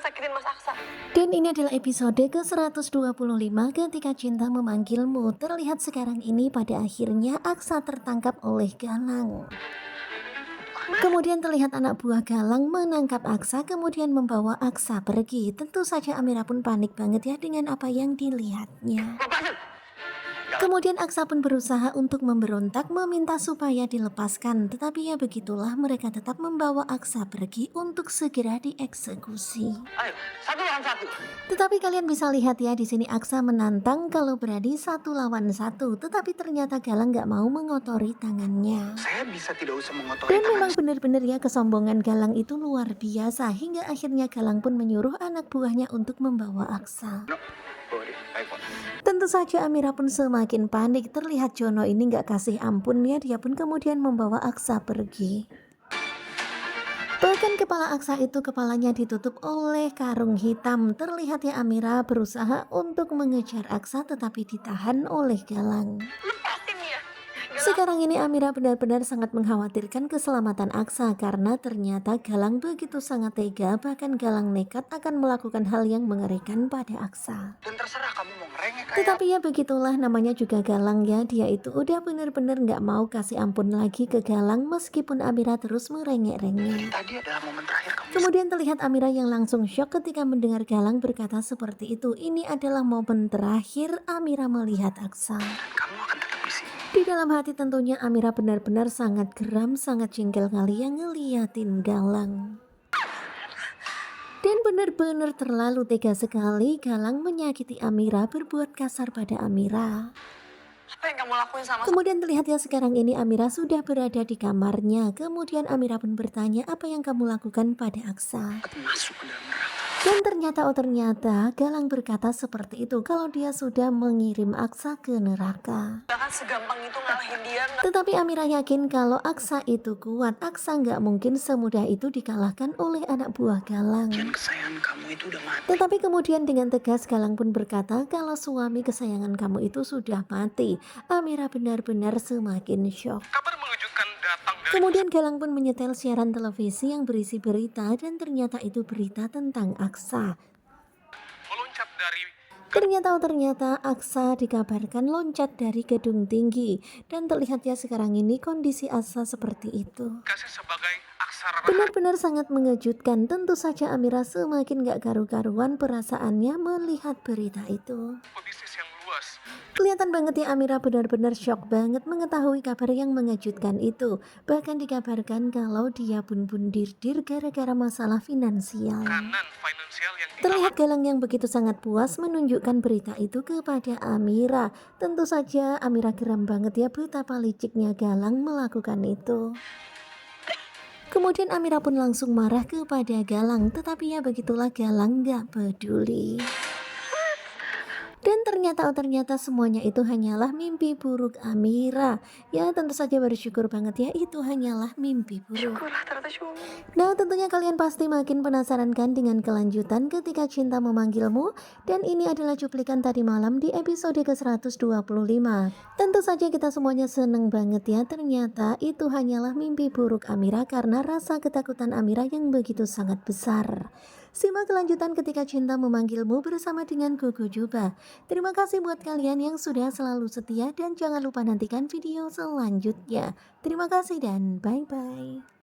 sakitin Mas Aksa. Dan ini adalah episode ke-125 ketika cinta memanggilmu. Terlihat sekarang ini pada akhirnya Aksa tertangkap oleh Galang. Kemudian terlihat anak buah Galang menangkap Aksa kemudian membawa Aksa pergi. Tentu saja Amira pun panik banget ya dengan apa yang dilihatnya. Lepasin! Kemudian Aksa pun berusaha untuk memberontak meminta supaya dilepaskan. Tetapi ya begitulah mereka tetap membawa Aksa pergi untuk segera dieksekusi. Ayo, satu lawan satu. Tetapi kalian bisa lihat ya di sini Aksa menantang kalau berani 1 lawan 1. Tetapi ternyata Galang nggak mau mengotori tangannya. Saya bisa tidak usah mengotori Dan tangan. memang benar-benar ya kesombongan Galang itu luar biasa. Hingga akhirnya Galang pun menyuruh anak buahnya untuk membawa Aksa. No. Bawa dia, iPhone. Tentu saja Amira pun semakin panik. Terlihat Jono ini nggak kasih ampun ya. Dia pun kemudian membawa Aksa pergi. Bahkan kepala Aksa itu kepalanya ditutup oleh karung hitam. Terlihat ya Amira berusaha untuk mengejar Aksa tetapi ditahan oleh Galang. Lepasin ya. Sekarang ini Amira benar-benar sangat mengkhawatirkan keselamatan Aksa karena ternyata Galang begitu sangat tega. Bahkan Galang nekat akan melakukan hal yang mengerikan pada Aksa. Dan terserah kamu mau ngerengek kayak Tetapi ya begitulah namanya juga Galang ya. Dia itu udah bener-bener gak mau kasih ampun lagi ke Galang meskipun Amira terus merengek-rengek. tadi adalah momen terakhir kamu. Kemudian terlihat Amira yang langsung shock ketika mendengar Galang berkata seperti itu. Ini adalah momen terakhir Amira melihat Aksa. Kamu akan tetap di sini. Di dalam hati tentunya Amira benar-benar sangat geram, sangat jengkel kali yang ngeliatin Galang. Dan benar-benar terlalu tega sekali Galang menyakiti Amira, berbuat kasar pada Amira. Apa yang kamu lakuin sama Kemudian terlihat ya sekarang ini Amira sudah berada di kamarnya. Kemudian Amira pun bertanya apa yang kamu lakukan pada Aksa. masuk ke dalam neraka? Dan ternyata Galang berkata seperti itu kalau dia sudah mengirim Aksa ke neraka. Bahkan segampang itu ngalahin dia. Tetapi Amira yakin kalau Aksa itu kuat. Aksa nggak mungkin semudah itu dikalahkan oleh anak buah Galang. Kesayangan kamu itu udah mati. Tetapi kemudian dengan tegas Galang pun berkata kalau suami kesayangan kamu itu sudah mati. Amira benar-benar semakin shock. Kabar mengejutkan datang dari Kemudian Galang pun menyetel siaran televisi yang berisi berita dan ternyata itu berita tentang Aksa. meloncat dari Ternyata Aksa dikabarkan loncat dari gedung tinggi dan terlihat ya sekarang ini kondisi Aksa seperti itu. kasih sebagai aksara Benar-benar sangat mengejutkan. Tentu saja Amira semakin gak karu-karuan perasaannya melihat berita itu. bisnis yang luas. Kelihatan banget ya Amira benar-benar shock banget mengetahui kabar yang mengejutkan itu. Bahkan dikabarkan kalau dia pun bundir-dir gara-gara masalah finansial. Kanan finansial yang Terlihat Galang yang begitu sangat puas menunjukkan berita itu kepada Amira. Tentu saja Amira geram banget ya betapa liciknya Galang melakukan itu. Kemudian Amira pun langsung marah kepada Galang. Tetapi ya begitulah Galang gak peduli. Dan ternyata semuanya itu hanyalah mimpi buruk Amira. Ya tentu saja bersyukur banget ya itu hanyalah mimpi buruk. Syukurlah ternyata cuma. Nah tentunya kalian pasti makin penasaran kan dengan kelanjutan ketika cinta memanggilmu. Dan ini adalah cuplikan tadi malam di episode ke-125. Tentu saja kita semuanya seneng banget ya. Ternyata itu hanyalah mimpi buruk Amira karena rasa ketakutan Amira yang begitu sangat besar. Simak kelanjutan ketika cinta memanggilmu bersama dengan Gogo Juba. Terima kasih buat kalian yang sudah selalu setia dan jangan lupa nantikan video selanjutnya. Terima kasih dan bye-bye.